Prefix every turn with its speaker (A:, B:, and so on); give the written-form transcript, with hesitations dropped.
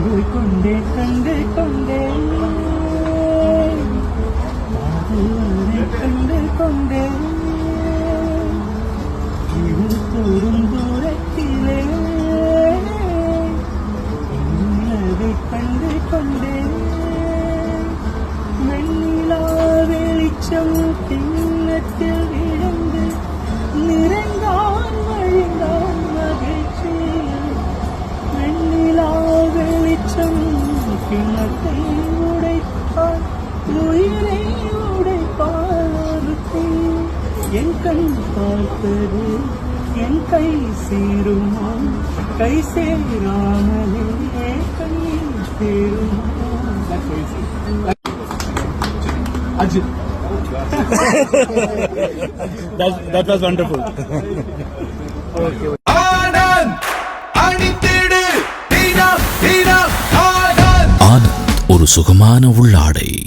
A: கண்டு கொண்டே கண்டு கொண்டே தோறும் தூரத்திலே கண்டு கொண்டே வெண்ணிலா வெளிச்சம் கிண்ணத்தில் விழுந்து நிறைந்தான் வழிந்தான் மகிழ்ச்சி வெண்ணிலா வெளிச்சம் கிண்ணத்தை உடைப்பார் உயிரை உடைப்பார் என் கண் பார்த்தது என் கை சேருமா கை சேராமலே கண்ணீர் சேருமா
B: Ajit. That was wonderful. Okay.
C: Anand, அணித்திடு, Dheena, Dheena, Anand.
D: Anand ஒரு சுகமான உள்ளாடை.